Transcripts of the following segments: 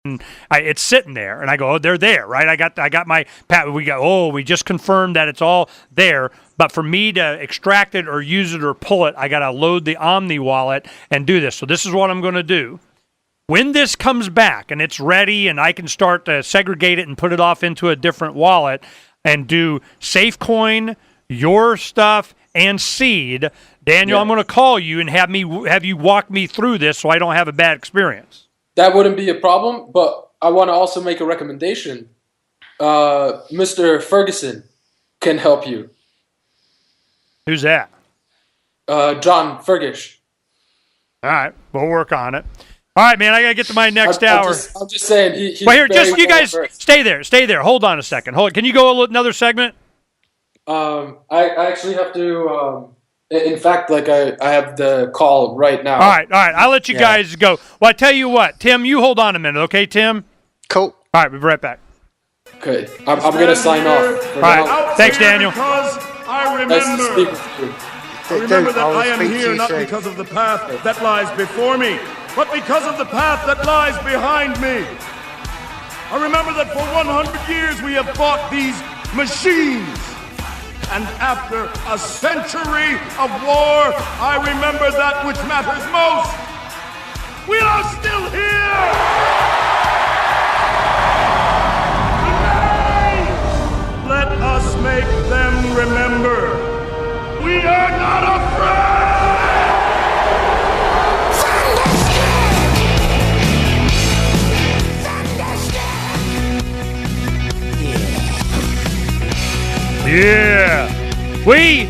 it's sitting there, and I go, oh, they're there, right? I got my we just confirmed that it's all there. But for me to extract it or use it or pull it, I got to load the Omni wallet and do this. So this is what I'm going to do. When this comes back and it's ready and I can start to segregate it and put it off into a different wallet and do SafeCoin, your stuff, and Seed, Daniel, I'm going to call you and have you walk me through this so I don't have a bad experience. That wouldn't be a problem, but I want to also make a recommendation. Mr. Ferguson can help you. Who's that? John Fergish. All right, we'll work on it. All right, man, I got to get to my next hour. I'm just saying. He's well, here, just you guys stay there. Hold on a second. Can you go another segment? I actually have to. In fact, I have the call right now. All right. I'll let you guys go. Well, I tell you what, Tim, you hold on a minute, okay, Tim? Cool. All right, we'll be right back. Okay, I'm going to sign off. All right, thanks, Daniel. Because I remember. Nice to speak with you. I remember that I am here not because of the path that lies before me, but because of the path that lies behind me. I remember that for 100 years we have fought these machines. And after a century of war, I remember that which matters most. We are still here! Today, let us make them remember. We are not afraid! Yeah, we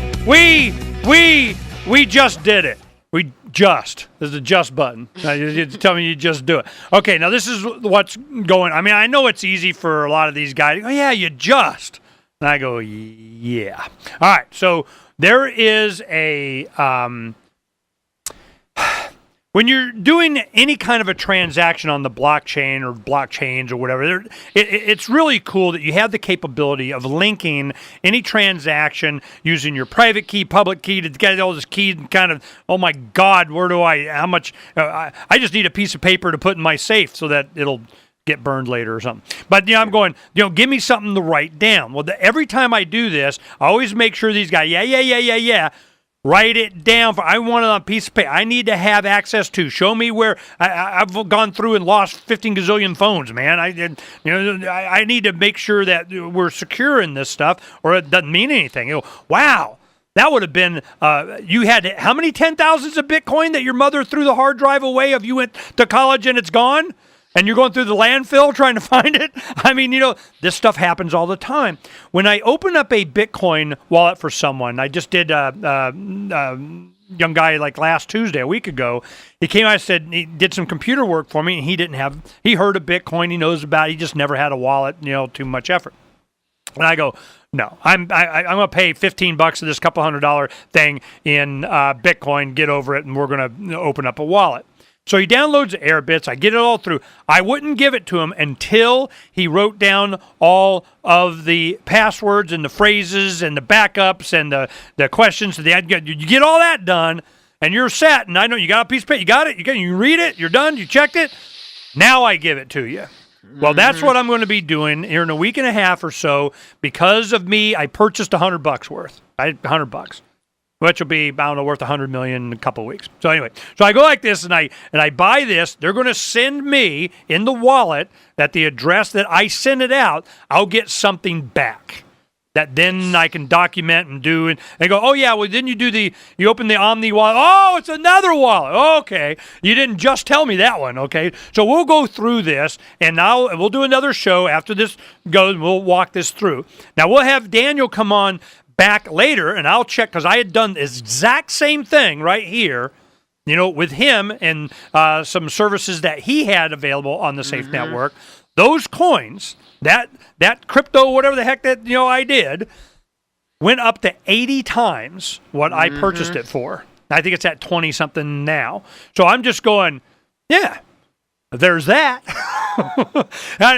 just did it. There's a just button. You tell me you just do it. Okay, now this is what's going. I mean, I know it's easy for a lot of these guys. Oh yeah, you just. And I go, yeah. All right, so there is a when you're doing any kind of a transaction on the blockchain or blockchains or whatever, it's really cool that you have the capability of linking any transaction using your private key, public key to get all this key and kind of, oh my God, how much, I just need a piece of paper to put in my safe so that it'll get burned later or something. But, I'm going, give me something to write down. Well, every time I do this, I always make sure these guys, yeah. Write it down. I want it on a piece of paper. I need to have access to. Show me where I've gone through and lost 15 gazillion phones, man. I need to make sure that we're secure in this stuff, or it doesn't mean anything. Wow, that would have been. You had how many 10,000s of Bitcoin that your mother threw the hard drive away if you went to college and it's gone? And you're going through the landfill trying to find it? I mean, this stuff happens all the time. When I open up a Bitcoin wallet for someone, I just did a young guy last Tuesday, a week ago. He came out and said he did some computer work for me, and he heard of Bitcoin, he knows about it, he just never had a wallet, too much effort. And I go, no, I'm going to pay $15 for this couple $100 thing in Bitcoin, get over it, and we're going to open up a wallet. So he downloads the Airbits. I get it all through. I wouldn't give it to him until he wrote down all of the passwords and the phrases and the backups and the questions. You get all that done, and you're set. And I know you got a piece of paper. You got it. You read it. You're done. You checked it. Now I give it to you. Well, that's what I'm going to be doing here in a week and a half or so. Because of me, I purchased $100 worth. $100. Which will be, worth $100 million in a couple of weeks. So anyway, I go like this, and I buy this. They're going to send me in the wallet at the address that I send it out. I'll get something back that then I can document and do. And they go, oh yeah, well then you open the Omni wallet. Oh, it's another wallet. Okay, you didn't just tell me that one. Okay, so we'll go through this, and now we'll do another show after this goes. We'll walk this through. Now we'll have Daniel come on back later, and I'll check, because I had done the exact same thing right here, with him and some services that he had available on the Safe Network. Those coins, that crypto, whatever the heck that I did, went up to 80 times what I purchased it for. I think it's at 20 something now. So I'm just going, yeah, there's that.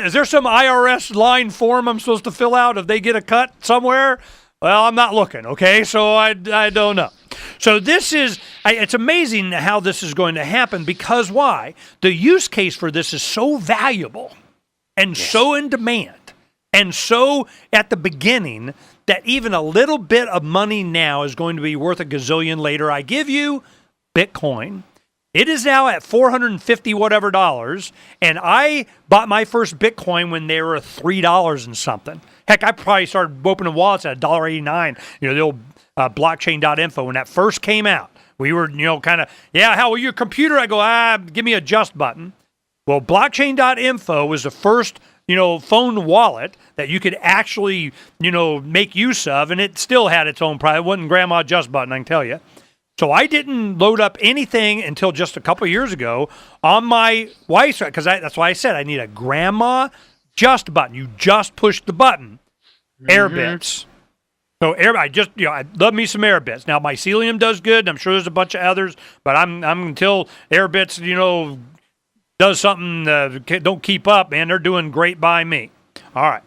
Is there some IRS line form I'm supposed to fill out if they get a cut somewhere? Well, I'm not looking, okay? So I don't know. So this is, it's amazing how this is going to happen because why? The use case for this is so valuable and so in demand and so at the beginning that even a little bit of money now is going to be worth a gazillion later. I give you Bitcoin. It is now at $450 whatever dollars, and I bought my first Bitcoin when they were $3 and something. Heck, I probably started opening wallets at $1.89. You know, the old blockchain.info when that first came out. We were, kind of, how well, your computer? I go, give me a just button. Well, blockchain.info was the first, phone wallet that you could actually, make use of, and it still had its own private. It wasn't grandma just button, I can tell you. So I didn't load up anything until just a couple of years ago on my wife's, because that's why I said I need a grandma just button. You just push the button. Airbits. So I just, I love me some Airbits. Now Mycelium does good. I'm sure there's a bunch of others, but I'm until Airbits, does something, don't keep up, man. They're doing great by me. All right.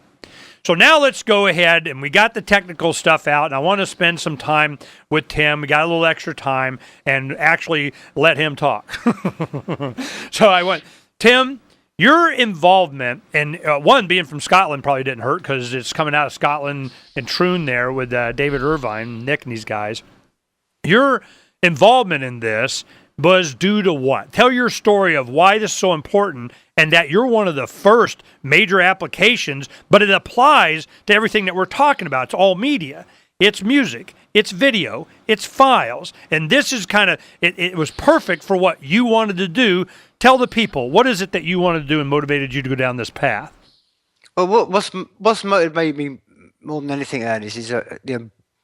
So now let's go ahead, and we got the technical stuff out, and I want to spend some time with Tim. We got a little extra time, and actually let him talk. So I went, Tim, your involvement, and one, being from Scotland probably didn't hurt because it's coming out of Scotland and Troon there with David Irvine, Nick and these guys. Your involvement in this was due to what? Tell your story of why this is so important and that you're one of the first major applications, but it applies to everything that we're talking about. It's all media. It's music. It's video. It's files. And this is kind of, it was perfect for what you wanted to do. Tell the people, what is it that you wanted to do and motivated you to go down this path? Well, what's motivated me more than anything, Ernest, is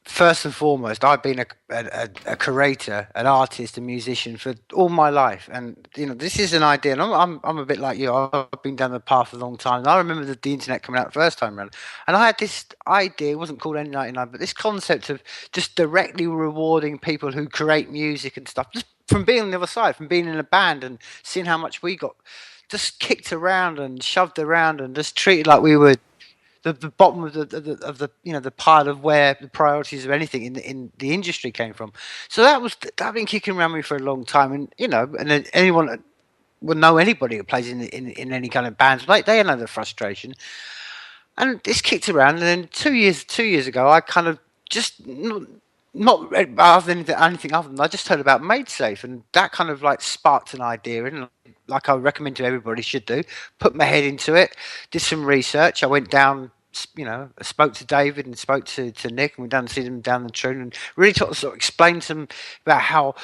first and foremost, I've been a curator, an artist, a musician for all my life, and this is an idea. And I'm a bit like you. I've been down the path a long time. And I remember the internet coming out the first time around, and I had this idea. It wasn't called N99, but this concept of just directly rewarding people who create music and stuff, just from being on the other side, from being in a band and seeing how much we got just kicked around and shoved around and just treated like we were the bottom of the pile of where the priorities of anything in the industry came from. So that been kicking around me for a long time, and and then anyone will know anybody who plays in any kind of bands, like they know the frustration, and it's kicked around. And then 2 years ago, I kind of just not other than anything other than I just heard about MaidSafe, and that kind of like sparked an idea, and like I would recommend to everybody should do. Put my head into it, did some research. I went down, spoke to David and spoke to Nick, and we down to see them down the Troon, and really sort of explained to them about how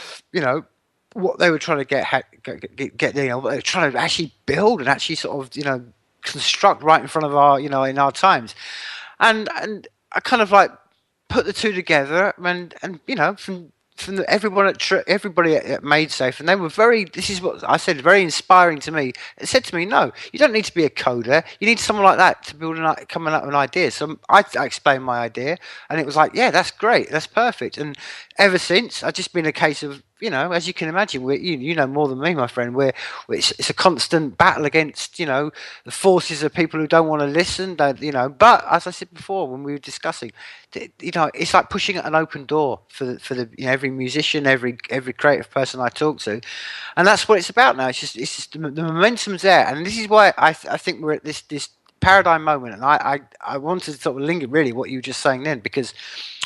what they were trying to get what they were trying to actually build and actually sort of construct right in front of our in our times, and I kind of like put the two together, and from everybody at MaidSafe, and they were this is what I said, very inspiring to me. It said to me, no, you don't need to be a coder. You need someone like that to coming up with an idea. So I explained my idea, and it was like, yeah, that's great. That's perfect. And ever since, I've just been a case of, as you can imagine, you know more than me, my friend, it's a constant battle against, the forces of people who don't want to listen, but as I said before, when we were discussing, it's like pushing an open door for the every musician, every creative person I talk to, and that's what it's about now. It's just the momentum's there, and this is why I think we're at this paradigm moment, and I wanted to sort of link it really what you were just saying then, because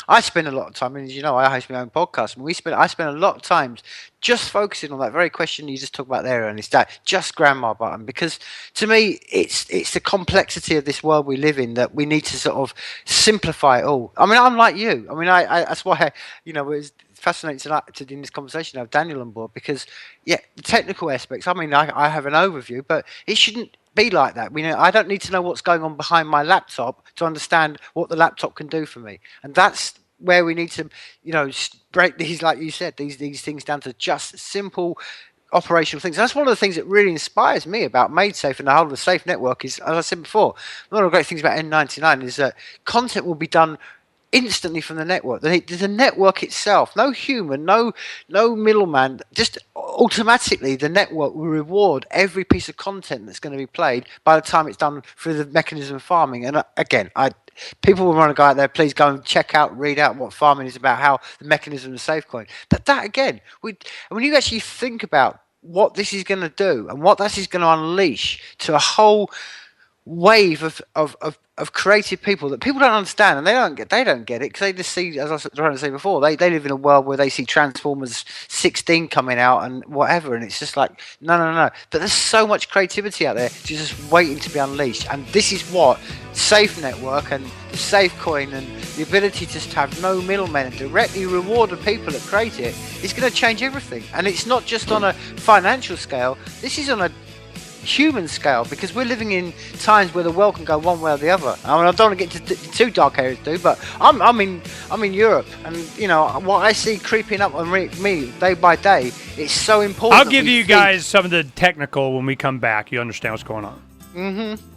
I spend a lot of time, and as you know, I host my own podcast, and I spend a lot of time just focusing on that very question you just talked about there, and it's that just grandma button, because to me it's the complexity of this world we live in that we need to sort of simplify it all. I mean, I'm like you. I mean, I that's why it was fascinating to in this conversation have Daniel on board, because the technical aspects, I mean, I have an overview, but it shouldn't be like that. I don't need to know what's going on behind my laptop to understand what the laptop can do for me, and that's where we need to break these, like you said, these things down to just simple operational things. And that's one of the things that really inspires me about MaidSafe and the whole of the Safe network is, as I said before, one of the great things about N99 is that content will be done instantly from the network. The network itself, no human, no middleman, just automatically the network will reward every piece of content that's going to be played by the time it's done through the mechanism of farming. And again, people will want to go out there. Please go and read out what farming is about, how the mechanism of SafeCoin. But that again, when you actually think about what this is going to do and what this is going to unleash to a whole wave of creative people that people don't understand, and they don't get it because they just see, as I was trying to say before, they live in a world where they see Transformers 16 coming out and whatever, and it's just like no. But there's so much creativity out there just waiting to be unleashed, and this is what SAFEnetwork and the SafeCoin and the ability to have no middlemen and directly reward the people that create it is going to change everything. And it's not just on a financial scale. This is on a human scale, because we're living in times where the world can go one way or the other. I mean, I don't want to get to too dark areas, but I'm in Europe, and you know what I see creeping up on me day by day. It's so important. I'll give you guys some of the technical when we come back. You understand what's going on.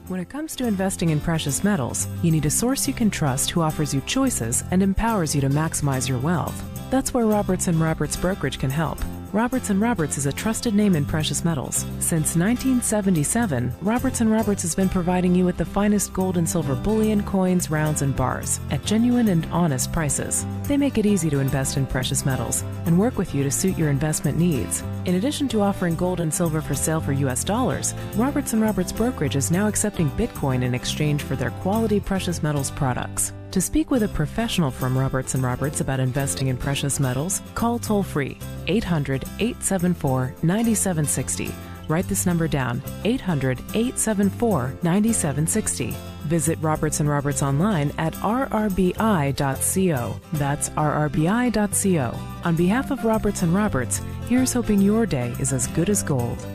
When it comes to investing in precious metals, you need a source you can trust who offers you choices and empowers you to maximize your wealth. That's where Roberts & Roberts Brokerage can help. Roberts & Roberts is a trusted name in precious metals. Since 1977, Roberts & Roberts has been providing you with the finest gold and silver bullion, coins, rounds, and bars at genuine and honest prices. They make it easy to invest in precious metals and work with you to suit your investment needs. In addition to offering gold and silver for sale for US dollars, Roberts & Roberts Brokerage is now accepting Bitcoin in exchange for their quality precious metals products. To speak with a professional from Roberts & Roberts about investing in precious metals, call toll-free 800-874-9760. Write this number down, 800-874-9760. Visit Roberts & Roberts online at rrbi.co. That's rrbi.co. On behalf of Roberts & Roberts, here's hoping your day is as good as gold.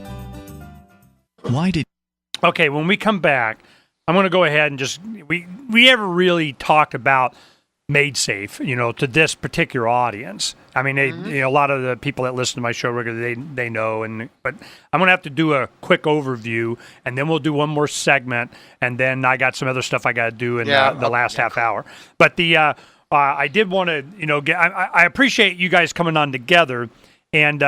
Okay, when we come back, I'm going to go ahead and just we never really talked about MaidSafe, to this particular audience. I mean, a lot of the people that listen to my show regularly, they know, but I'm going to have to do a quick overview, and then we'll do one more segment, and then I got some other stuff I got to do in the last half hour. But I did want to, I appreciate you guys coming on together, and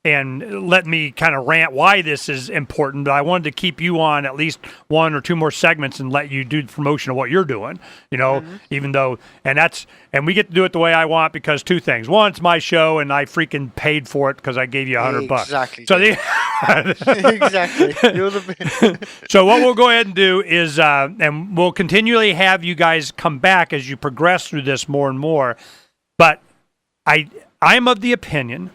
let me kind of rant why this is important. But I wanted to keep you on at least one or two more segments and let you do the promotion of what you're doing, even though, and we get to do it the way I want because two things. One, it's my show and I freaking paid for it because I gave you $100. Exactly. So exactly. So what we'll go ahead and do is, and we'll continually have you guys come back as you progress through this more and more. But I'm of the opinion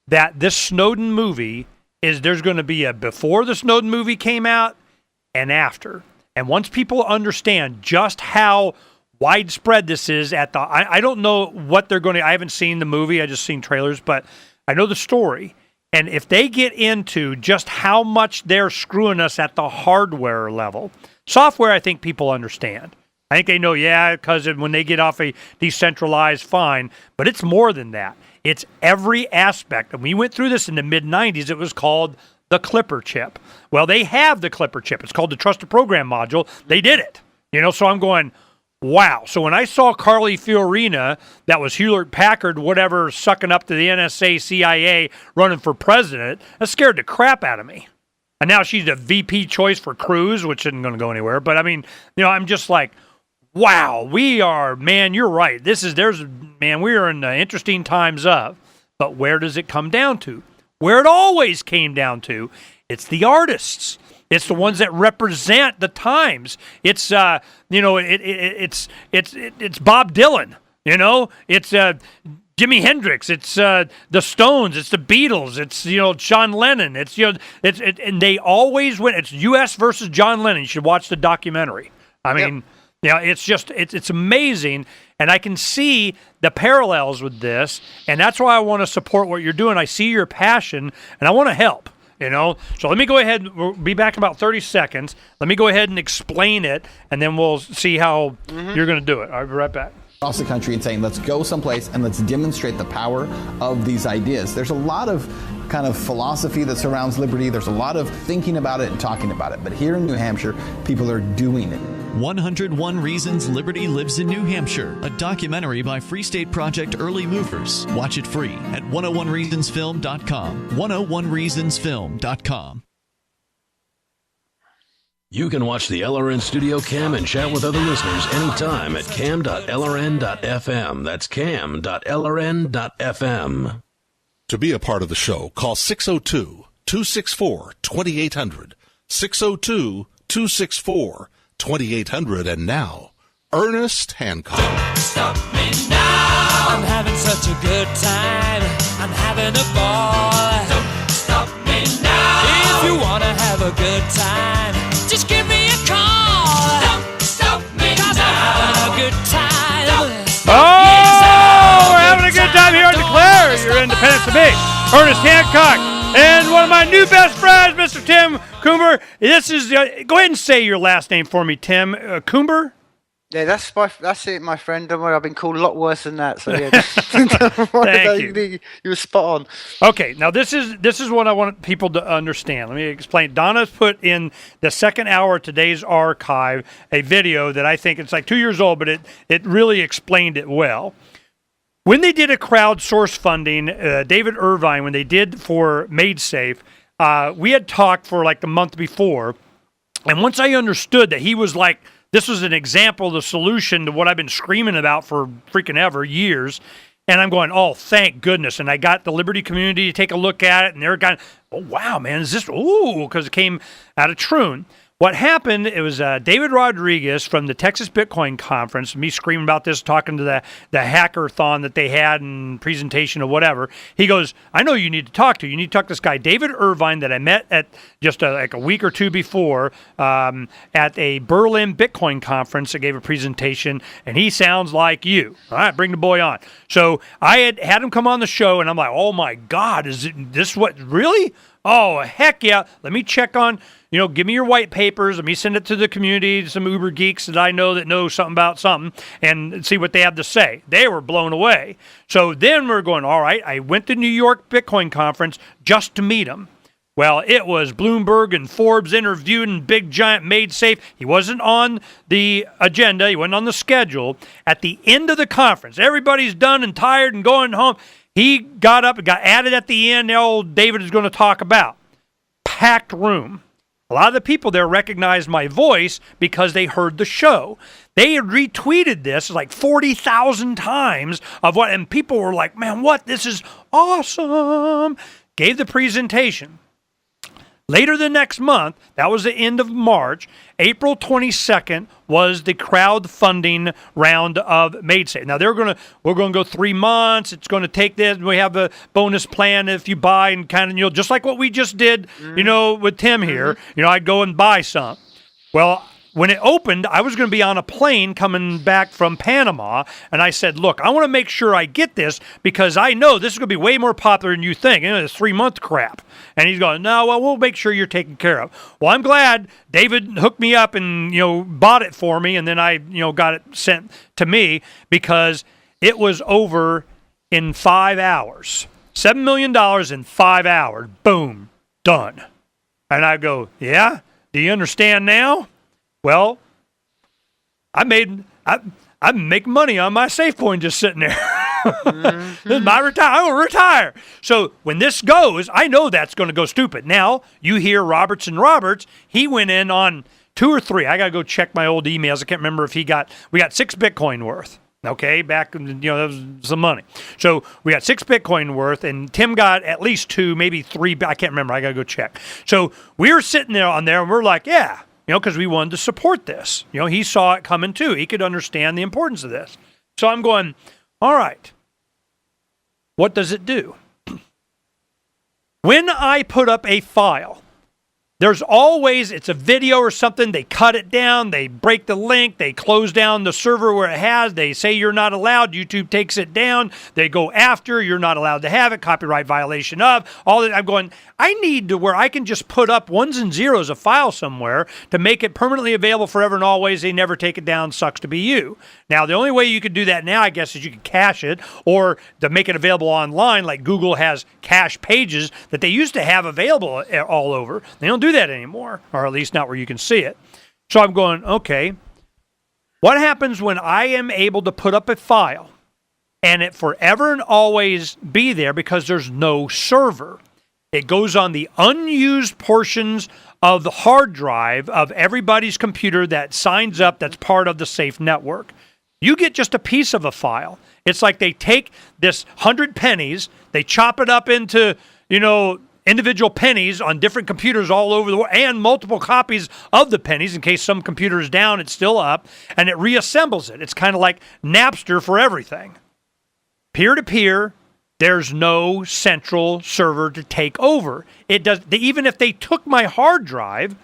that this Snowden movie there's going to be a before the Snowden movie came out and after. And once people understand just how widespread this is I don't know what they're going to, I haven't seen the movie, I just seen trailers, but I know the story. And if they get into just how much they're screwing us at the hardware level, software, I think people understand. I think they know, because when they get off a decentralized, fine, but it's more than that. It's every aspect. And we went through this in the mid-'90s. It was called the Clipper chip. Well, they have the Clipper chip. It's called the Trusted Program Module. They did it. So I'm going, wow. So when I saw Carly Fiorina, that was Hewlett-Packard, whatever, sucking up to the NSA, CIA, running for president, that scared the crap out of me. And now she's a VP choice for Cruise, which isn't going to go anywhere. But, I mean, I'm just like, wow, we are, man, you're right. We are in the interesting times of. But where does it come down to? Where it always came down to, it's the artists. It's the ones that represent the times. It's it's Bob Dylan. It's Jimi Hendrix. It's the Stones. It's the Beatles. It's John Lennon. It's and they always win. It's U.S. versus John Lennon. You should watch the documentary. I mean. Yep. It's just, it's amazing, and I can see the parallels with this, and that's why I want to support what you're doing. I see your passion, and I want to help, So let me go ahead, we'll be back in about 30 seconds. Let me go ahead and explain it, and then we'll see how you're going to do it. I'll be right back. Across the country and saying, let's go someplace and let's demonstrate the power of these ideas. There's a lot of kind of philosophy that surrounds liberty. There's a lot of thinking about it and talking about it. But here in New Hampshire, people are doing it. 101 Reasons Liberty Lives in New Hampshire, a documentary by Free State Project Early Movers. Watch it free at 101reasonsfilm.com. 101reasonsfilm.com. You can watch the LRN Studio Cam and chat with other listeners anytime at cam.lrn.fm. That's cam.lrn.fm. To be a part of the show, call 602-264-2800. 602-264-2800. And now, Ernest Hancock. Don't stop me now. I'm having such a good time. I'm having a ball. Don't stop me now. If you want to have a good time, just give me a call. Don't stop me now. I'm having a good time. We're having a good time here on Declare Your Independence of Me. Ernest Hancock and one of my new best friends, Mr. Tim Coomber. This is, go ahead and say your last name for me, Tim. Coomber? Yeah, that's it, my friend. Don't worry, I've been called a lot worse than that. So yeah, Thank you. You were spot on. Okay, now this is what I want people to understand. Let me explain. Donna's put in the second hour of today's archive a video that I think it's like 2 years old, but it really explained it well. When they did a crowdsource funding, David Irvine, when they did for MaidSafe, we had talked for like the month before, and once I understood that he was like, this was an example of the solution to what I've been screaming about for freaking ever, years. And I'm going, oh, thank goodness. And I got the Liberty community to take a look at it. And they're going, oh, wow, man, is this, ooh, because it came out of Troon. What happened, it was David Rodriguez from the Texas Bitcoin Conference, me screaming about this, talking to the hackathon that they had and presentation or whatever. He goes, I know you need to talk to. You need to talk to this guy, David Irvine, that I met at just like a week or two before at a Berlin Bitcoin Conference that gave a presentation, and he sounds like you. All right, bring the boy on. So I had him come on the show, and I'm like, oh, my God, is this what, really? Oh, heck yeah. Let me check on, give me your white papers. Let me send it to the community, some Uber geeks that I know that know something about something, and see what they have to say. They were blown away. So then we're going, all right, I went to New York Bitcoin Conference just to meet him. Well, it was Bloomberg and Forbes interviewed and big giant MaidSafe. He wasn't on the agenda. He wasn't on the schedule. At the end of the conference, everybody's done and tired and going home. He got up and got added at the end. Old David is going to talk about. Packed room. A lot of the people there recognized my voice because they heard the show. They had retweeted this like 40,000 times of what, and people were like, man, what? This is awesome. Gave the presentation. Later the next month, that was the end of March, April 22nd was the crowdfunding round of MaidSafe. Now we're going to go 3 months. It's going to take this. We have a bonus plan if you buy and kind of, just like what we just did, with Tim here. I'd go and buy some. Well, when it opened, I was going to be on a plane coming back from Panama, and I said, look, I want to make sure I get this because I know this is going to be way more popular than you think. This 3-month crap. And he's going, no, well, we'll make sure you're taken care of. Well, I'm glad David hooked me up and, bought it for me, and then I, got it sent to me because it was over in 5 hours. $7 million in 5 hours. Boom. Done. And I go, yeah? Do you understand now? Well, I'm making money on my safe coin just sitting there. This is my retire. I will retire. So when this goes, I know that's going to go stupid. Now you hear Roberts, he went in on 2 or 3. I got to go check my old emails. I can't remember if we got 6 Bitcoin worth. Okay, back, that was some money. So we got 6 Bitcoin worth, and Tim got at least 2, maybe 3. I can't remember. I got to go check. So we were sitting there on there, and we're like, yeah. Because we wanted to support this. He saw it coming too. He could understand the importance of this. So I'm going, all right, what does it do? When I put up a file, there's always, it's a video or something, they cut it down, they break the link, they close down the server where it has, they say you're not allowed, YouTube takes it down, they go after, you're not allowed to have it, copyright violation of, all that. I'm going, I need to where I can just put up 1s and 0s, a file somewhere to make it permanently available forever and always. They never take it down, sucks to be you. Now, the only way you could do that now, I guess, is you could cache it or to make it available online, like Google has cache pages that they used to have available all over. They don't do that anymore, or at least not where you can see it. So I'm going, okay, what happens when I am able to put up a file and it forever and always be there because there's no server? It goes on the unused portions of the hard drive of everybody's computer that signs up that's part of the SAFE network. You get just a piece of a file. It's like they take this 100 pennies, they chop it up into, individual pennies on different computers all over the world, and multiple copies of the pennies in case some computer is down, it's still up, and it reassembles it. It's kind of like Napster for everything. Peer-to-peer, there's no central server to take over. Even if they took my hard drive,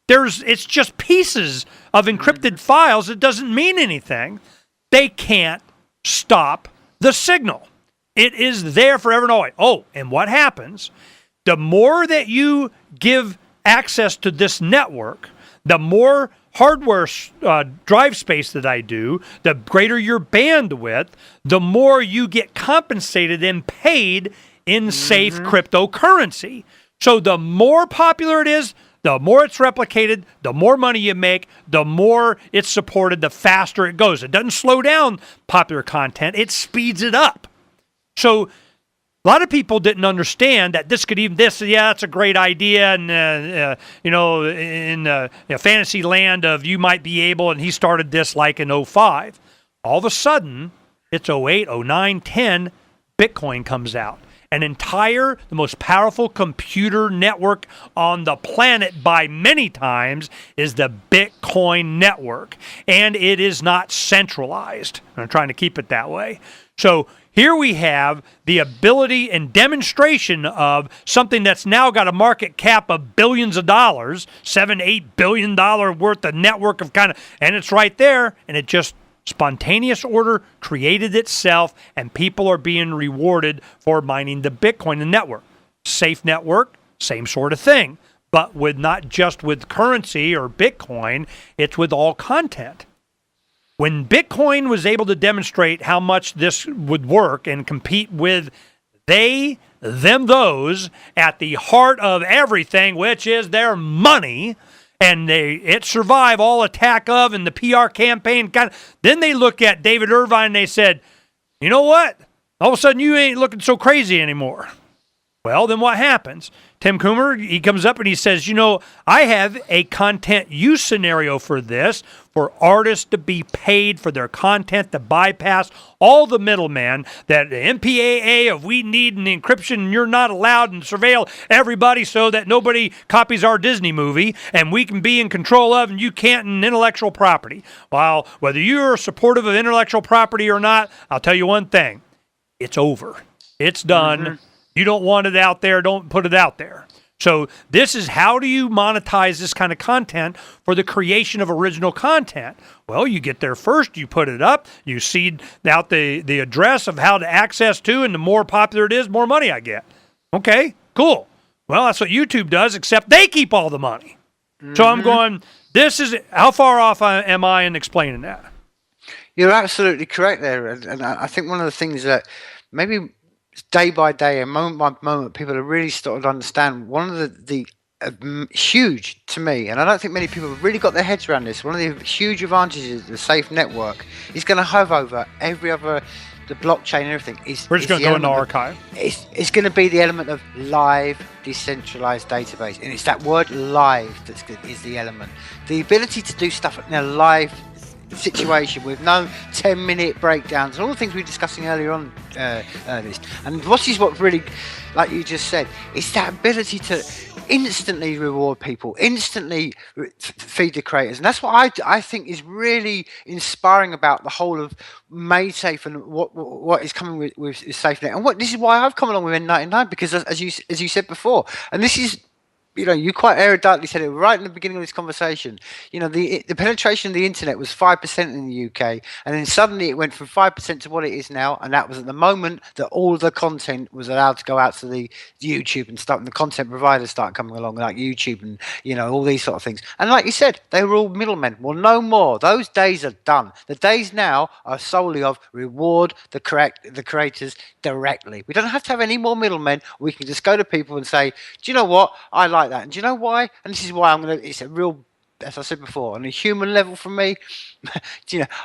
it's just pieces of encrypted files. It doesn't mean anything. They can't stop the signal. It is there forever and always. Oh, and what happens? The more that you give access to this network, the more hardware drive space that I do, the greater your bandwidth, the more you get compensated and paid in safe cryptocurrency. So the more popular it is, the more it's replicated, the more money you make, the more it's supported, the faster it goes. It doesn't slow down popular content, it speeds it up. So a lot of people didn't understand that that's a great idea, and in fantasy land of you might be able, and he started this like in 2005. All of a sudden, it's 2008, 2009, 10, Bitcoin comes out. The most powerful computer network on the planet by many times is the Bitcoin network, and it is not centralized. I'm trying to keep it that way. So here we have the ability and demonstration of something that's now got a market cap of billions of dollars, $7-8 billion worth of network and it's right there, and it just spontaneous order created itself, and people are being rewarded for mining the Bitcoin the network. Safe network, same sort of thing, but with not just with currency or Bitcoin, it's with all content. When Bitcoin was able to demonstrate how much this would work and compete with those at the heart of everything, which is their money, and it survived all attack of and the PR campaign. Then they look at David Irvine and they said, you know what? All of a sudden you ain't looking so crazy anymore. Well, then what happens? Tim Coomber, he comes up and he says, I have a content use scenario for this, for artists to be paid for their content to bypass all the middlemen, that the MPAA of we need an encryption and you're not allowed, and surveil everybody so that nobody copies our Disney movie and we can be in control of, and you can't, in intellectual property. Well, whether you're supportive of intellectual property or not, I'll tell you one thing. It's over. It's done. You don't want it out there, don't put it out there. So this is, how do you monetize this kind of content for the creation of original content? Well, you get there first, you put it up, you seed out the address of how to access to, and the more popular it is, more money I get. Okay, cool. Well, that's what YouTube does, except they keep all the money. So I'm going, how far off am I in explaining that? You're absolutely correct there. And I think one of the things that maybe day by day and moment by moment people are really starting to understand, one of the huge to me, and I don't think many people have really got their heads around this, one of the huge advantages of the SAFE network is going to have over every other, the blockchain and everything. We're just going to go in the archive. It's going to be the element of live decentralized database, and it's that word live is the element. The ability to do stuff in a live situation with no 10-minute breakdowns and all the things we were discussing earlier on, Ernest. And what really, like you just said, it's that ability to instantly reward people, instantly feed the creators. And that's what I think is really inspiring about the whole of MaidSafe and what is coming with SafeNet. And this is why I've come along with N99, because as you said before, and this is, you quite eruditely said it right in the beginning of this conversation. The penetration of the internet was 5% in the UK, and then suddenly it went from 5% to what it is now, and that was at the moment that all the content was allowed to go out to the YouTube and stuff, and the content providers started coming along, like YouTube and all these sort of things. And like you said, they were all middlemen. Well, no more. Those days are done. The days now are solely of reward the creators directly. We don't have to have any more middlemen. We can just go to people and say, do you know what? I like that. And do you know why? And this is why it's a real as I said before, on a human level, for me,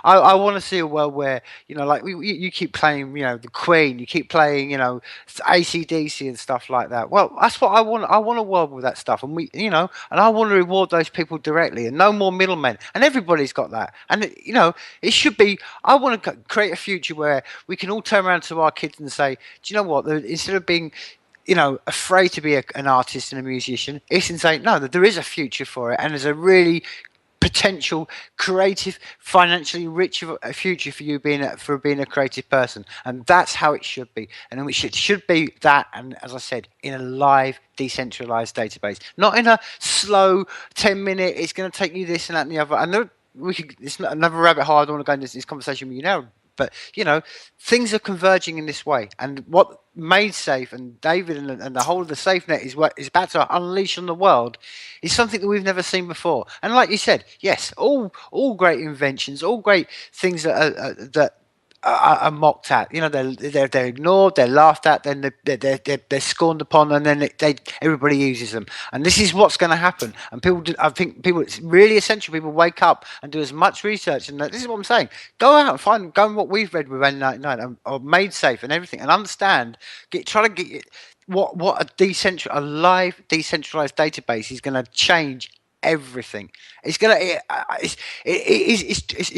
I want to see a world where, like you keep playing, the Queen, you keep playing, AC/DC and stuff like that. Well, that's what I want. I want a world with that stuff, and and I want to reward those people directly, and no more middlemen. And everybody's got that, and it should be. I want to create a future where we can all turn around to our kids and say, do you know what? Instead of being afraid to be an artist and a musician, it's to say, no, that there is a future for it, and there's a really potential, creative, financially rich a future for you being a creative person, and that's how it should be. And it should be that, and as I said, in a live, decentralized database, not in a slow 10-minute. It's going to take you this and that and the other. I know it's not another rabbit hole. I don't want to go into this conversation with you now. But, things are converging in this way. And what MaidSafe and David and the whole of the SAFEnet is about to unleash on the world is something that we've never seen before. And like you said, yes, all great inventions, all great things that are mocked at. They're ignored, they're laughed at, then they're scorned upon, and then everybody uses them. And this is what's going to happen. And I think it's really essential. People wake up and do as much research. And this is what I'm saying. Go out and go on what we've read with N99 or MaidSafe and everything, and understand. Try to get what a live decentralized database is going to change everything. It's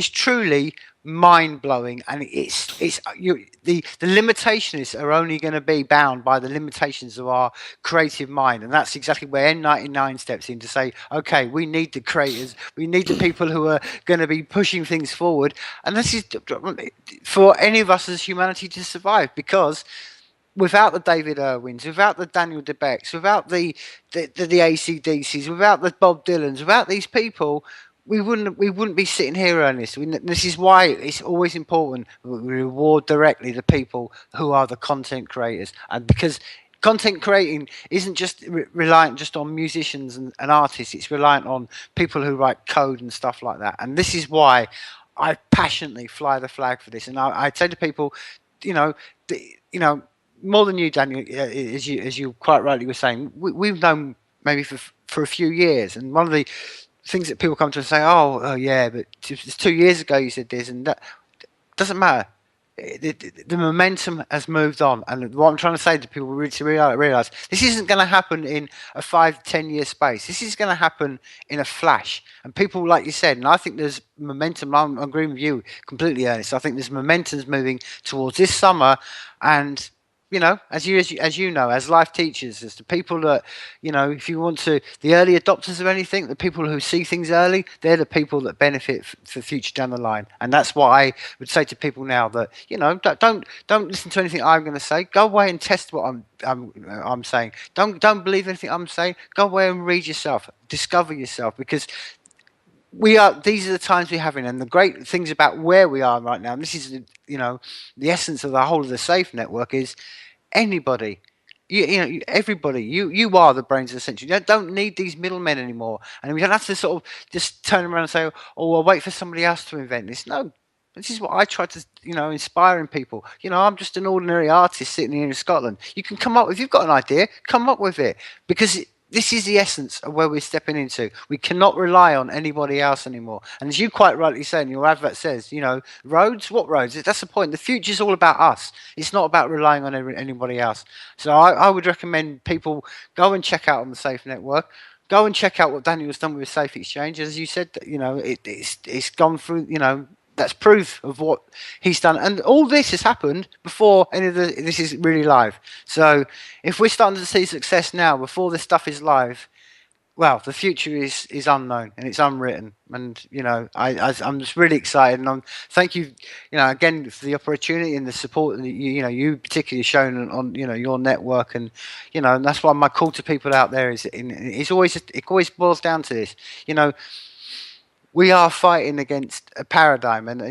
truly mind-blowing, and the limitations are only going to be bound by the limitations of our creative mind, and that's exactly where N99 steps in to say, okay, we need the creators, we need the people who are going to be pushing things forward, and this is for any of us as humanity to survive, because without the David Irwins, without the Daniel Dabeks, without the AC/DCs, without the Bob Dylans, without these people, we wouldn't be sitting here, Ernest. This is why it's always important we reward directly the people who are the content creators, and because content creating isn't just reliant just on musicians and artists. It's reliant on people who write code and stuff like that. And this is why I passionately fly the flag for this. And I say to people, more than you, Daniel, as you quite rightly were saying, we've known maybe for a few years, and one of the things that people come to and say, oh yeah, but it's 2 years ago you said this, and that doesn't matter. The momentum has moved on, and what I'm trying to say to people to realize this isn't going to happen in a 5-10 year space. This is going to happen in a flash, and people, like you said, and I think there's momentum. I'm agreeing with you completely, Ernest. I think there's momentum's moving towards this summer, and as you know, as life teachers, as the people that, if you want to, the early adopters of anything, the people who see things early, they're the people that benefit for future down the line. And that's what I would say to people now, that, don't listen to anything I'm going to say. Go away and test what I'm saying. Don't believe anything I'm saying. Go away and read yourself, discover yourself, because these are the times we're having, and the great things about where we are right now, and this is the essence of the whole of the SAFEnetwork, is anybody, everybody, you are the brains of the century. You don't need these middlemen anymore, and we don't have to sort of just turn around and say, oh, I'll wait for somebody else to invent this. No, this is what I try to inspire in people. I'm just an ordinary artist sitting here in Scotland. You can come up, if you've got an idea, come up with it, because this is the essence of where we're stepping into. We cannot rely on anybody else anymore. And as you quite rightly said, and your advert says, roads, what roads? That's the point. The future's all about us. It's not about relying on anybody else. So I would recommend people go and check out on the SAFEnetwork. Go and check out what Daniel's done with Safe Exchange. As you said, it's gone through, that's proof of what he's done. And all this has happened before any of this is really live. So if we're starting to see success now, before this stuff is live, well, the future is unknown and it's unwritten. And, I'm just really excited. And thank you, again, for the opportunity and the support that you particularly shown on, your network. And, and that's why my call to people out there is, it always boils down to this, we are fighting against a paradigm, and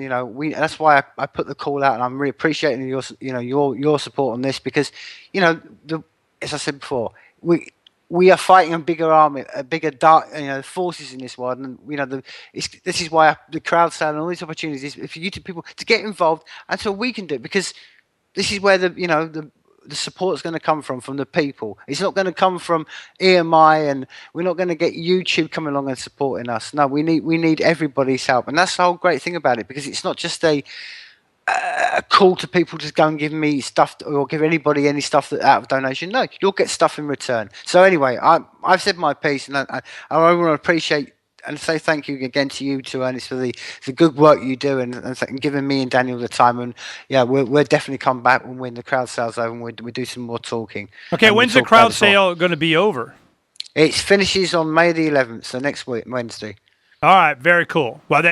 that's why I put the call out, and I'm really appreciating your support on this, because as I said before, we are fighting a bigger army, a bigger dark forces in this world, and this is why the Crowdsale and all these opportunities is for you people to get involved, and so we can do it, because this is where the the support's going to come from the people. It's not going to come from EMI, and we're not going to get YouTube coming along and supporting us. No, we need everybody's help, and that's the whole great thing about it, because it's not just a call to people to go and give me stuff or give anybody any stuff out of donation. No, you'll get stuff in return. So anyway, I've said my piece, and I want to appreciate and say thank you again to you, to Ernest, for the good work you do, and giving me and Daniel the time. And yeah, we'll definitely come back when the crowd sale's over, and we do some more talking. Okay, when's the crowd sale going to be over? It finishes on May the 11th, so next week, Wednesday. All right, very cool. Well,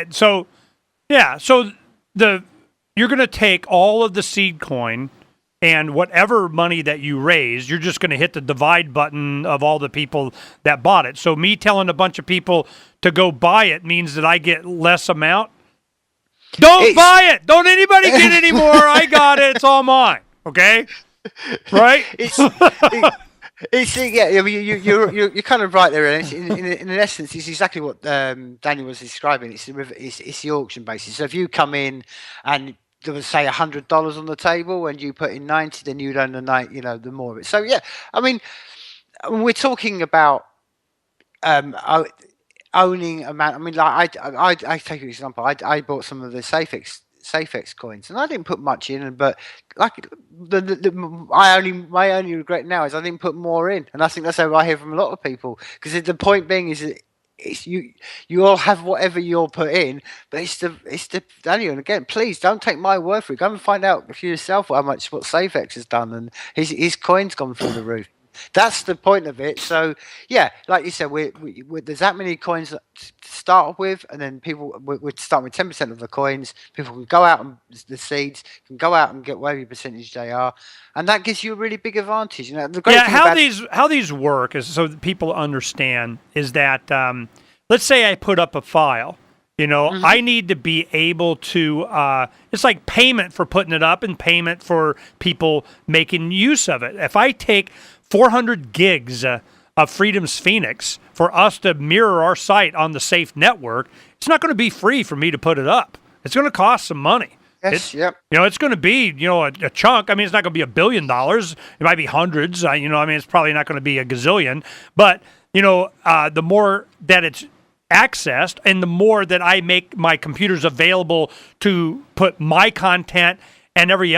you're going to take all of the seed coin and whatever money that you raise, you're just going to hit the divide button of all the people that bought it. So me telling a bunch of people to go buy it means that I get less amount? Don't buy it! Don't anybody get any more! I got it. It's all mine. Okay? Right? Yeah, you're kind of right there. In essence, it's exactly what Daniel was describing. It's the auction basis. So if you come in and there was, say, $100 on the table, and you put in 90, then you'd own the more of it. So yeah, I mean, we're talking about owning amount. I mean, like I take an example. I bought some of the SAFEx coins, and I didn't put much in, but like my only regret now is I didn't put more in, and I think that's how I hear from a lot of people, because the point being is that you all have whatever you'll put in, but it's the Daniel. And again, please don't take my word for it. Go and find out for yourself what SAFEx has done, and his coin's gone through the roof. That's the point of it. So yeah, like you said, there's that many coins to start with, and then we're starting with 10% of the coins. People can go out, and the seeds can go out and get whatever percentage they are, and that gives you a really big advantage. The great thing how these work is, so that people understand, is that let's say I put up a file. I need to be able to, it's like payment for putting it up and payment for people making use of it. If I take 400 gigs of Freedom's Phoenix for us to mirror our site on the Safe network, it's not going to be free for me to put it up. It's going to cost some money. Yes, It's going to be, a chunk. I mean, it's not going to be $1 billion. It might be hundreds. It's probably not going to be a gazillion. But, the more that it's accessed and the more that I make my computers available to put my content and everybody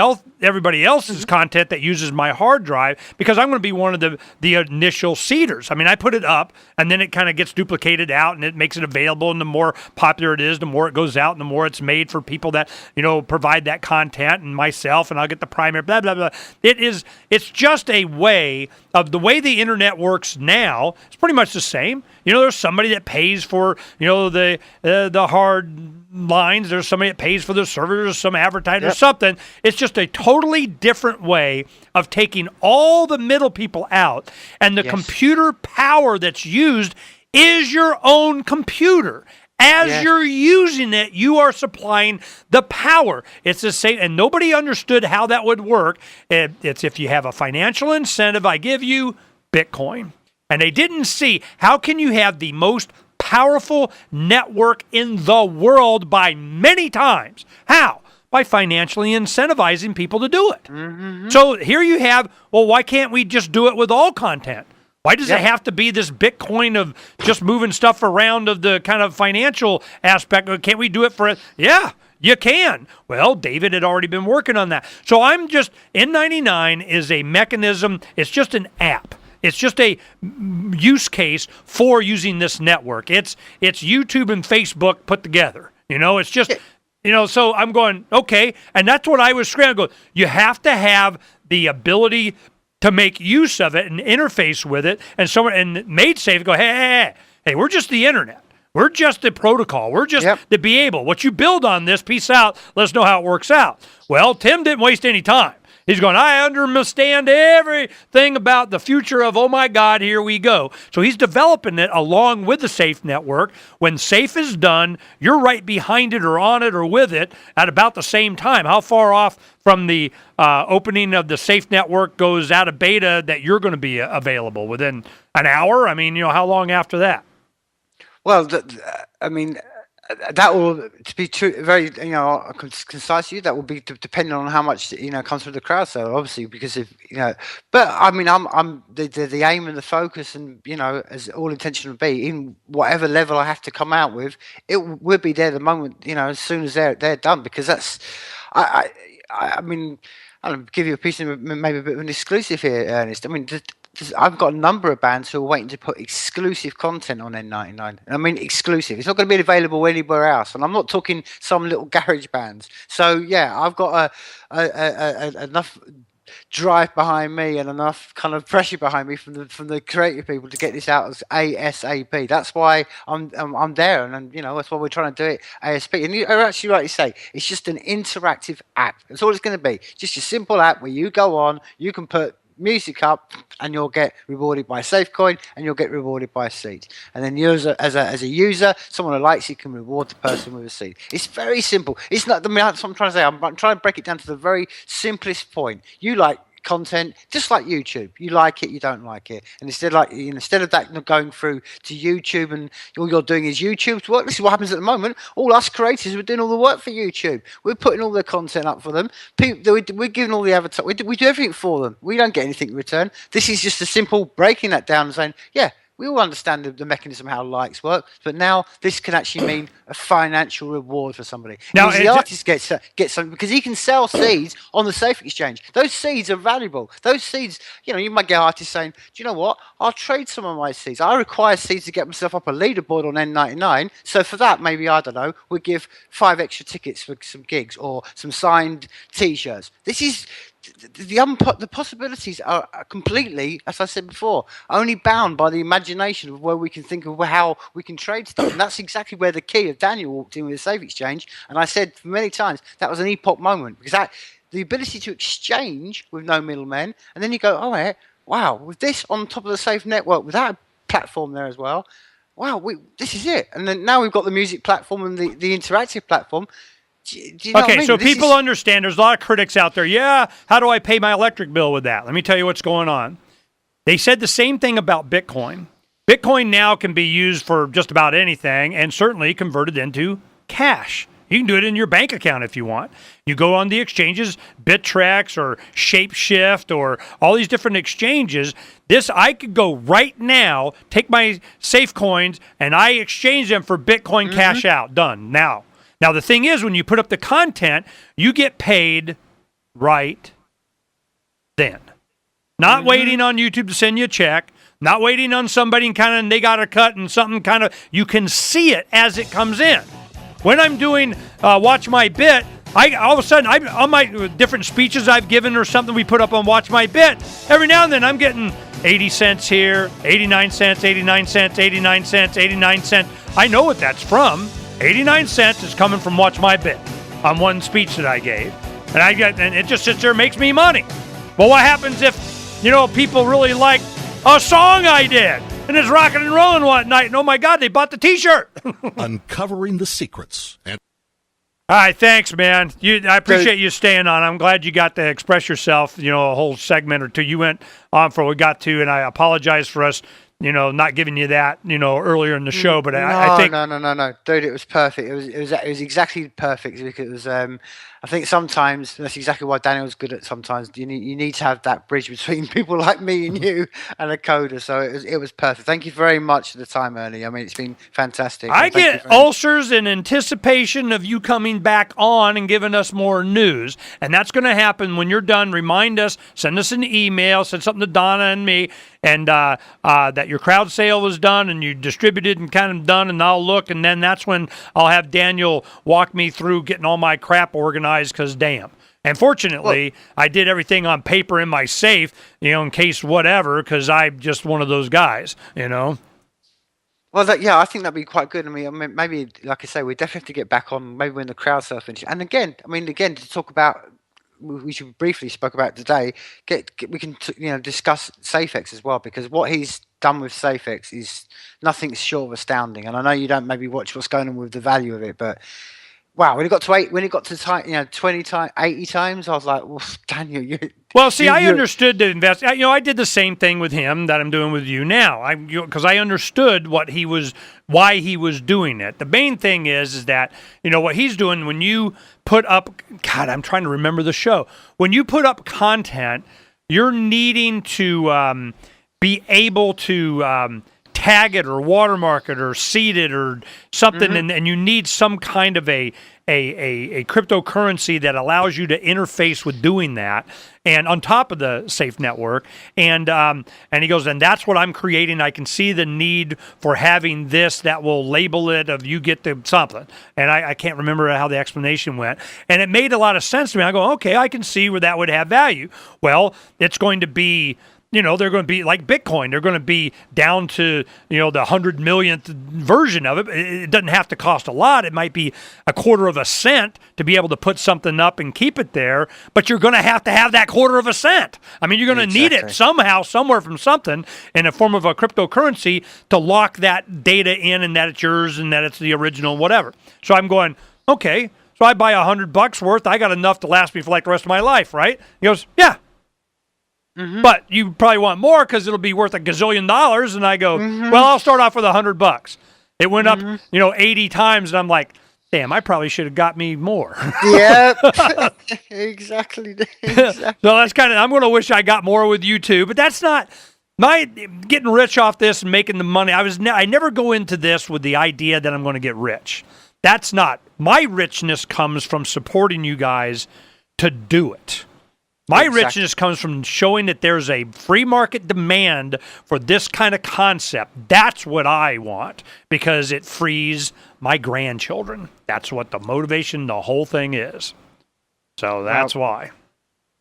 else's content that uses my hard drive, because I'm going to be one of the initial seeders. I mean, I put it up, and then it kind of gets duplicated out, and it makes it available, and the more popular it is, the more it goes out, and the more it's made for people that, provide that content, and myself, and I'll get the primary, blah, blah, blah. It's just a way of the way the internet works now. It's pretty much the same. There's somebody that pays for, the hard lines. There's somebody that pays for the servers, or some advertiser or something. It's just a totally different way of taking all the middle people out, and the computer power that's used is your own computer. As you're using it, you are supplying the power. It's the same, and nobody understood how that would work. It's if you have a financial incentive, I give you Bitcoin. And they didn't see, how can you have the most powerful network in the world by many times? How? By financially incentivizing people to do it. Mm-hmm. So here you have, well, why can't we just do it with all content? Why does it have to be this Bitcoin of just moving stuff around, of the kind of financial aspect? Can't we do it for it? Yeah, you can. Well, David had already been working on that. So I'm just, N99 is a mechanism. It's just an app. It's just a use case for using this network. It's YouTube and Facebook put together. It's just, so I'm going, okay. And that's what I was scrambling. You have to have the ability to make use of it and interface with it. And MaidSafe go, hey, we're just the internet. We're just the protocol. We're just to be able. What you build on this, peace out. Let us know how it works out. Well, Tim didn't waste any time. He's going, I understand everything about the future of, oh my God, here we go. So he's developing it along with the Safe network. When Safe is done, you're right behind it or on it or with it at about the same time. How far off from the opening of the Safe network goes out of beta that you're going to be available? Within an hour? I mean, how long after that? Well, that will, to be true, very concise to you, that will be depending on how much comes from the crowd sale, obviously, because if but I mean, I'm the aim and the focus, and as all intention would be, in whatever level I have to come out with, it will be there the moment, as soon as they're done, because that's I mean, I'll give you a piece of maybe a bit of an exclusive here, Ernest. I mean, I've got a number of bands who are waiting to put exclusive content on N99. I mean, exclusive. It's not going to be available anywhere else. And I'm not talking some little garage bands. So yeah, I've got enough drive behind me and enough kind of pressure behind me from the creative people to get this out as ASAP. That's why I'm there, and that's why we're trying to do it ASAP. And you're actually right to say it's just an interactive app. That's all it's going to be. Just a simple app where you go on, you can put music up, and you'll get rewarded by SafeCoin, and you'll get rewarded by a seed. And then you, as a user, someone who likes it can reward the person with a seed. It's very simple. It's not. I mean, that's what I'm trying to say. I'm trying to break it down to the very simplest point. You like content just like YouTube. You like it, you don't like it, and instead of that going through to YouTube and all you're doing is YouTube's work. This is what happens at the moment. All us creators, we're doing all the work for YouTube. We're putting all the content up for them. We're giving all the advertising. We do everything for them. We don't get anything in return. This is just a simple breaking that down and saying, yeah, we all understand the mechanism how likes work, but now this can actually mean a financial reward for somebody. Now the artist gets something because he can sell seeds on the Safe Exchange. Those seeds are valuable. Those seeds, you might get artists saying, "Do you know what? I'll trade some of my seeds. I require seeds to get myself up a leaderboard on N99. So for that, maybe I don't know, we'll give 5 extra tickets for some gigs or some signed T-shirts." This is. The possibilities are completely, as I said before, only bound by the imagination of where we can think of how we can trade stuff. And that's exactly where the key of Daniel walked in with the Safe Exchange. And I said many times that was an epoch moment, because the ability to exchange with no middlemen, and then you go, oh, yeah, wow, with this on top of the Safe network, with that platform there as well, wow, this is it. And then now we've got the music platform and the interactive platform. Okay, so people understand there's a lot of critics out there. Yeah, how do I pay my electric bill with that? Let me tell you what's going on. They said the same thing about Bitcoin. Bitcoin now can be used for just about anything and certainly converted into cash. You can do it in your bank account if you want. You go on the exchanges, Bittrex or Shapeshift or all these different exchanges. I could go right now, take my Safe coins, and I exchange them for Bitcoin cash out. Done. Now, the thing is, when you put up the content, you get paid right then. Not waiting on YouTube to send you a check, not waiting on somebody and they got a cut and something you can see it as it comes in. When I'm doing Watch My Bit, all of a sudden, on my different speeches I've given or something we put up on Watch My Bit, every now and then I'm getting 80 cents here, 89 cents, 89 cents, 89 cents, 89 cents. I know what that's from. 89 cents is coming from Watch My Bit on one speech that I gave. And it just sits there and makes me money. Well, what happens if, people really like a song I did and it's rocking and rolling one night and oh my God, they bought the t-shirt. Uncovering the secrets. All right, thanks, man. I appreciate you staying on. I'm glad you got to express yourself, a whole segment or two. You went on for what we got to, and I apologize for us not giving you that, earlier in the show, but I think no, dude, it was perfect. It was exactly perfect because I think sometimes that's exactly why Daniel's good at. Sometimes you need to have that bridge between people like me and you and a coder. So it was perfect. Thank you very much for the time, Ernie. I mean, it's been fantastic. I get ulcers in anticipation of you coming back on and giving us more news, and that's going to happen when you're done. Remind us, send us an email, send something to Donna and me, and that your crowd sale was done and you distributed and kind of done, and I'll look, and then that's when I'll have Daniel walk me through getting all my crap organized, because damn. And fortunately, I did everything on paper in my safe, in case whatever, because I'm just one of those guys, Well, I think that'd be quite good. I mean, maybe, like I say, we definitely have to get back on, maybe when the crowd sale finishes. And again, to talk about, we should briefly spoke about today, we can discuss SafeX as well, because what he's done with SafeX is nothing short of astounding. And I know you don't maybe watch what's going on with the value of it, but Wow, when it got to 20 times, 80 times, I was like, well, Daniel, Well, see, I understood to invest. I did the same thing with him that I'm doing with you now. Because I understood why he was doing it. The main thing is that what he's doing when you put up. God, I'm trying to remember the show. When you put up content, you're needing to be able to tag it or watermark it or seed it or something, and you need some kind of a cryptocurrency that allows you to interface with doing that, and on top of the SAFEnetwork, and he goes, and that's what I'm creating. I can see the need for having this that will label it of you get the something, and I can't remember how the explanation went, and it made a lot of sense to me. I go, okay, I can see where that would have value. Well, it's going to be. They're going to be like Bitcoin. They're going to be down to, the 100 millionth version of it. It doesn't have to cost a lot. It might be a quarter of a cent to be able to put something up and keep it there, but you're going to have that quarter of a cent. I mean, you're going to need it somehow, somewhere from something in a form of a cryptocurrency to lock that data in and that it's yours and that it's the original, whatever. So I'm going, okay, so I buy $100 worth. I got enough to last me for like the rest of my life, right? He goes, yeah. Mm-hmm. But you probably want more because it'll be worth $1 gazillion. And I go, well, I'll start off with $100. It went up, 80 times, and I'm like, damn, I probably should have got me more. Yeah, exactly. So that's I'm going to wish I got more with you too, but that's not my getting rich off this and making the money. I never go into this with the idea that I'm going to get rich. That's not my richness. Comes from supporting you guys to do it. My richness comes from showing that there's a free market demand for this kind of concept. That's what I want because it frees my grandchildren. That's what the motivation, the whole thing is. So that's why.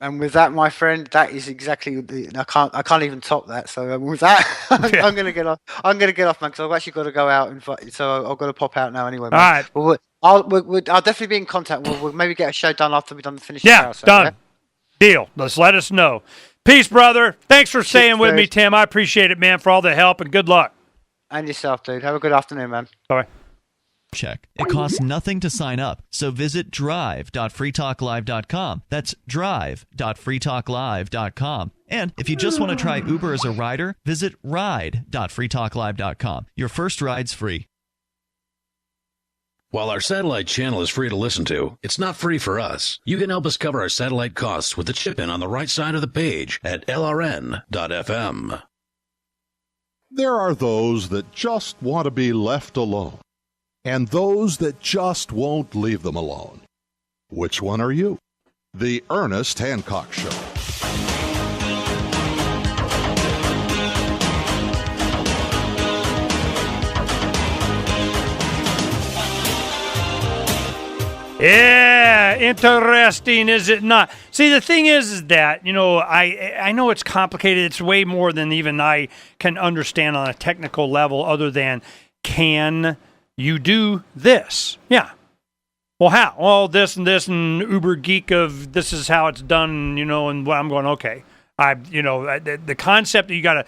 And with that, my friend, that is exactly I can't even top that. So with that, I'm going to get off. I'm going to get off, man, because I've actually got to go out so I've got to pop out now anyway. Man. All right. I'll definitely be in contact. We'll maybe get a show done after we've done the finish. Yeah, done. Yeah? Deal. Let's let us know. Peace, brother. Thanks for staying with me, Tim. I appreciate it, man, for all the help, and good luck. And yourself, dude. Have a good afternoon, man. Bye. Check. It costs nothing to sign up, so visit drive.freetalklive.com. That's drive.freetalklive.com. And if you just want to try Uber as a rider, visit ride.freetalklive.com. Your first ride's free. While our satellite channel is free to listen to, it's not free for us. You can help us cover our satellite costs with the chip-in on the right side of the page at lrn.fm. There are those that just want to be left alone, and those that just won't leave them alone. Which one are you? The Ernest Hancock Show. Yeah, interesting, is it not? See, the thing is that, I know it's complicated. It's way more than even I can understand on a technical level other than, can you do this? Yeah. Well, how? Well, this and uber geek of this is how it's done, and what I'm going, okay. The concept that you got to,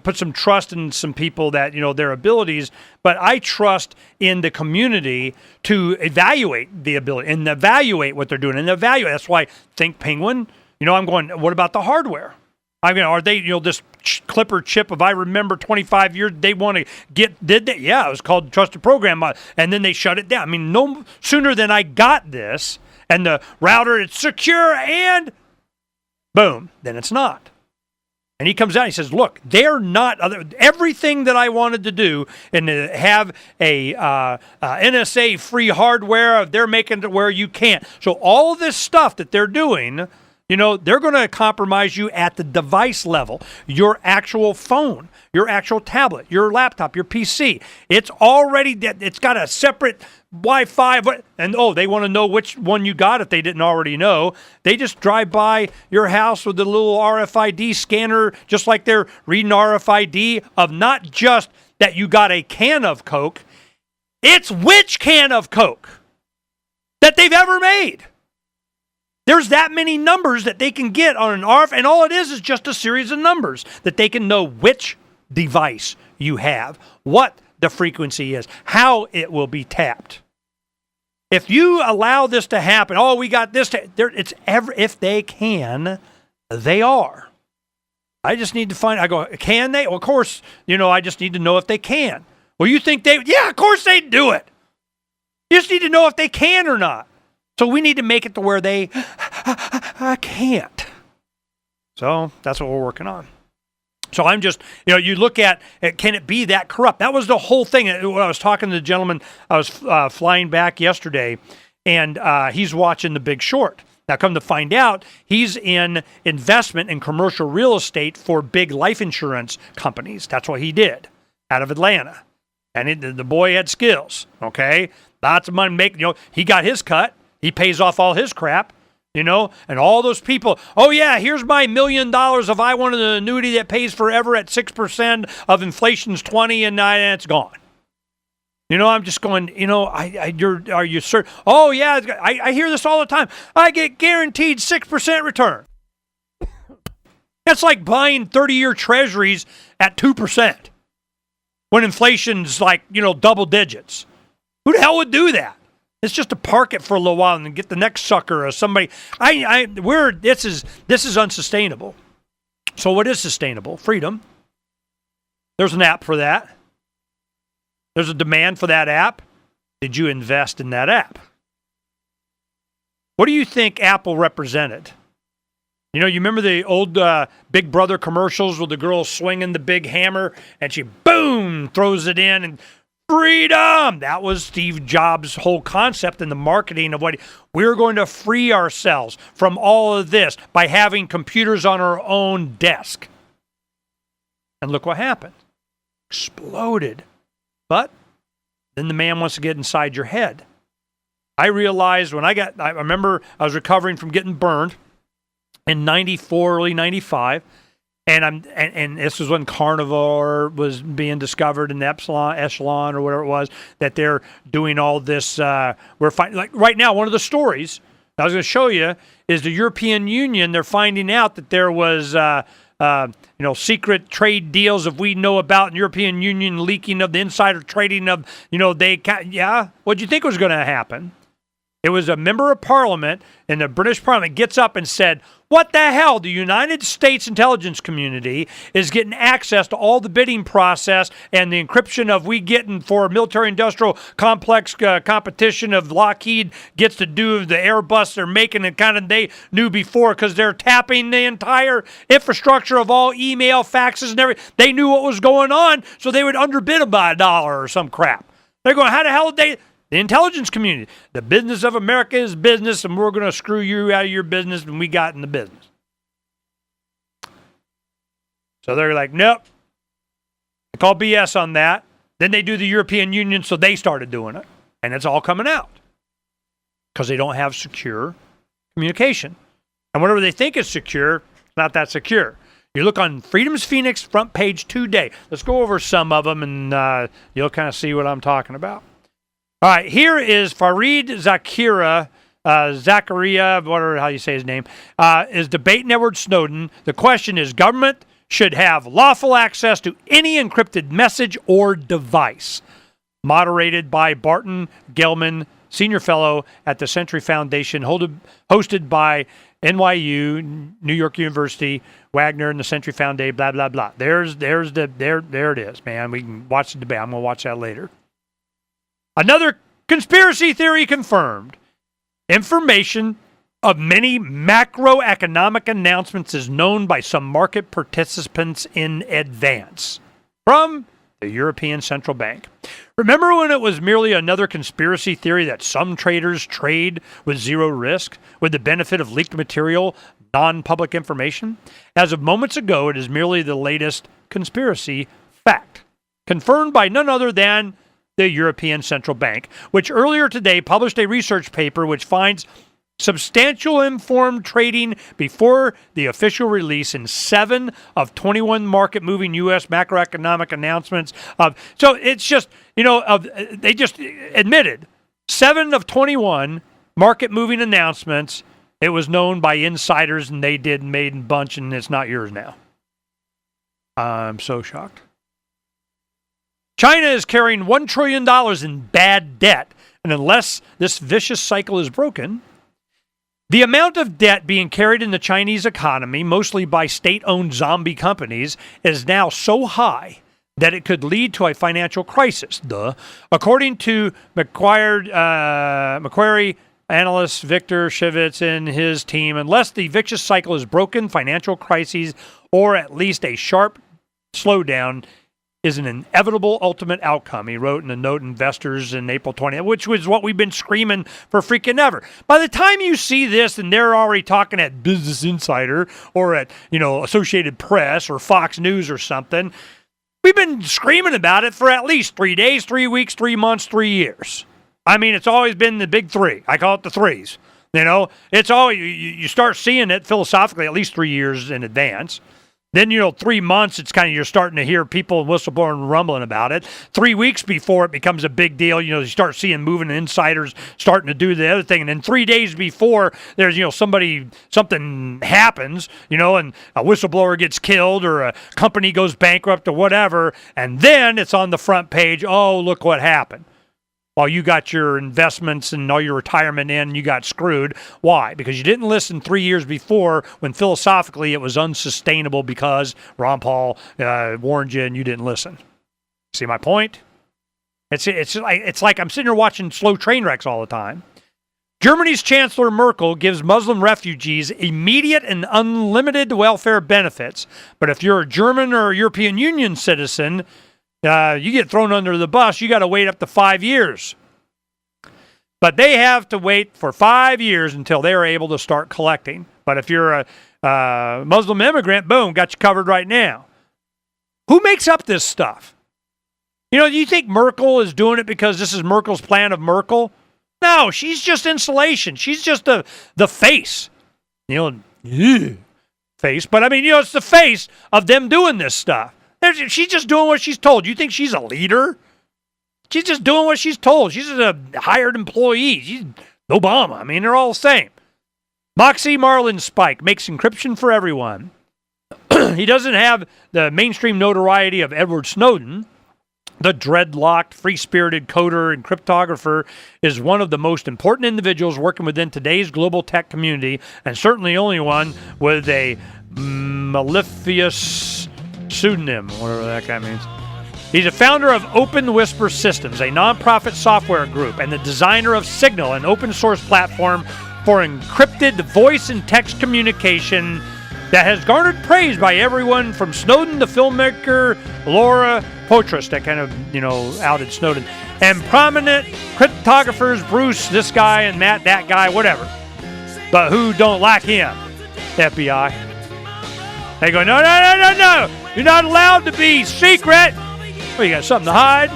put some trust in some people that, their abilities, but I trust in the community to evaluate the ability and evaluate what they're doing and evaluate. That's why Think Penguin, I'm going, what about the hardware? I mean, are they, this Clipper chip, if I remember 25 years, they want to did they? Yeah, it was called Trusted Program, and then they shut it down. I mean, no sooner than I got this and the router, it's secure and boom, then it's not. And he comes out and he says, look, they're not everything that I wanted to do and to have a NSA free hardware, they're making it where you can't. So all of this stuff that they're doing, they're going to compromise you at the device level. Your actual phone, your actual tablet, your laptop, your PC. It's got a separate Wi-Fi, and they want to know which one you got if they didn't already know. They just drive by your house with a little RFID scanner, just like they're reading RFID of not just that you got a can of Coke, it's which can of Coke that they've ever made. There's that many numbers that they can get on an RF, and all it is just a series of numbers that they can know which device you have, what the frequency is, how it will be tapped. If you allow this to happen, oh, we got this. If they can, they are. I just need to find. I go, can they? Well, of course, I just need to know if they can. Well, you think they? Yeah, of course they do it. You just need to know if they can or not. So we need to make it to where they can't. So that's what we're working on. So I'm just, you look at, can it be that corrupt? That was the whole thing. When I was talking to the gentleman, I was flying back yesterday, and he's watching The Big Short. Now, come to find out, he's in investment in commercial real estate for big life insurance companies. That's what he did out of Atlanta. And the boy had skills, okay? Lots of money. He got his cut. He pays off all his crap. And all those people, oh, yeah, here's my $1 million if I want an annuity that pays forever at 6% of inflation's 20 and it's gone. I'm just going, are you certain? Oh, yeah, I hear this all the time. I get guaranteed 6% return. That's like buying 30-year treasuries at 2% when inflation's like, double digits. Who the hell would do that? It's just to park it for a little while and then get the next sucker or somebody. This is unsustainable. So what is sustainable? Freedom. There's an app for that. There's a demand for that app. Did you invest in that app? What do you think Apple represented? You remember the old Big Brother commercials with the girl swinging the big hammer and she, boom, throws it in and freedom! That was Steve Jobs' whole concept in the marketing of what we're going to free ourselves from all of this by having computers on our own desk. And look what happened. Exploded. But then the man wants to get inside your head. I realized I remember I was recovering from getting burned in 94, early 95. And this was when Carnivore was being discovered in Echelon or whatever it was, that they're doing all this. We're finding, like right now, one of the stories I was going to show you is the European Union. They're finding out that there was, secret trade deals that we know about in the European Union, leaking of the insider trading of, What'd you think was going to happen? It was a member of parliament in the British parliament gets up and said, what the hell? The United States intelligence community is getting access to all the bidding process and the encryption of we getting for military-industrial complex competition of Lockheed gets to do the Airbus they're making and kind of they knew before because they're tapping the entire infrastructure of all email, faxes, and everything. They knew what was going on, so they would underbid them by $1 or some crap. They're going, how the hell did they... The intelligence community, the business of America is business, and we're going to screw you out of your business, and we got in the business. So they're like, nope. They call BS on that. Then they do the European Union, so they started doing it. And it's all coming out because they don't have secure communication. And whatever they think is secure, it's not that secure. You look on Freedom's Phoenix front page today. Let's go over some of them, and you'll kind of see what I'm talking about. All right, here is Fareed Zakaria, whatever how you say his name, is debating Edward Snowden. The question is, government should have lawful access to any encrypted message or device. Moderated by Barton Gelman, senior fellow at the Century Foundation, hosted by NYU, New York University, Wagner, and the Century Foundation, blah, blah, blah. There it is, man. We can watch the debate. I'm going to watch that later. Another conspiracy theory confirmed. Information of many macroeconomic announcements is known by some market participants in advance. From the European Central Bank. Remember when it was merely another conspiracy theory that some traders trade with zero risk, with the benefit of leaked material, non-public information? As of moments ago, it is merely the latest conspiracy fact, confirmed by none other than the European Central Bank, which earlier today published a research paper which finds substantial informed trading before the official release in 7 of 21 market-moving U.S. macroeconomic announcements. So it's just, they just admitted 7 of 21 market-moving announcements. It was known by insiders, and they made a bunch, and it's not yours now. I'm so shocked. China is carrying $1 trillion in bad debt and unless this vicious cycle is broken, the amount of debt being carried in the Chinese economy, mostly by state-owned zombie companies, is now so high that it could lead to a financial crisis. According to Macquarie analyst Victor Shivitz and his team, unless the vicious cycle is broken, financial crises, or at least a sharp slowdown, is an inevitable ultimate outcome, he wrote in a note to investors in April 20th, which was what we've been screaming for freaking ever. By the time you see this and they're already talking at Business Insider or at, Associated Press or Fox News or something, we've been screaming about it for at least 3 days, 3 weeks, 3 months, 3 years. I mean, it's always been the big three. I call it the threes. It's always, you start seeing it philosophically at least 3 years in advance. Then, 3 months, it's kind of, you're starting to hear people whistleblowing rumbling about it. 3 weeks before it becomes a big deal, you start seeing moving insiders starting to do the other thing. And then 3 days before there's, something happens, and a whistleblower gets killed or a company goes bankrupt or whatever. And then it's on the front page, oh, look what happened. While you got your investments and all your retirement in, you got screwed. Why? Because you didn't listen 3 years before when philosophically it was unsustainable because Ron Paul warned you and you didn't listen. See my point? It's like I'm sitting here watching slow train wrecks all the time. Germany's Chancellor Merkel gives Muslim refugees immediate and unlimited welfare benefits. But if you're a German or a European Union citizen, you get thrown under the bus, you got to wait up to 5 years. But they have to wait for 5 years until they're able to start collecting. But if you're a Muslim immigrant, boom, got you covered right now. Who makes up this stuff? Do you think Merkel is doing it because this is Merkel's plan of Merkel? No, she's just insulation. She's just the face. Face. But I mean, it's the face of them doing this stuff. She's just doing what she's told. You think she's a leader? She's just doing what she's told. She's a hired employee. She's Obama. I mean, they're all the same. Moxie Marlin Spike makes encryption for everyone. He doesn't have the mainstream notoriety of Edward Snowden. The dreadlocked, free-spirited coder and cryptographer is one of the most important individuals working within today's global tech community, and certainly the only one with a mellifluous pseudonym, whatever that guy means. He's a founder of Open Whisper Systems, a nonprofit software group, and the designer of Signal, an open-source platform for encrypted voice and text communication that has garnered praise by everyone from Snowden to filmmaker Laura Poitras, that kind of, outed Snowden, and prominent cryptographers Bruce, this guy, and Matt, that guy, whatever. But who don't like him? FBI. They go, no. You're not allowed to be secret. Well, you got something to hide?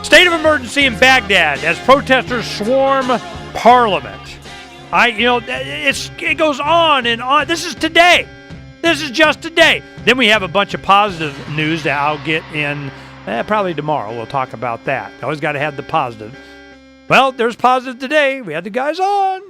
State of emergency in Baghdad as protesters swarm parliament. It goes on and on. This is today. This is just today. Then we have a bunch of positive news that I'll get in probably tomorrow. We'll talk about that. Always got to have the positive. Well, there's positive today. We had the guys on.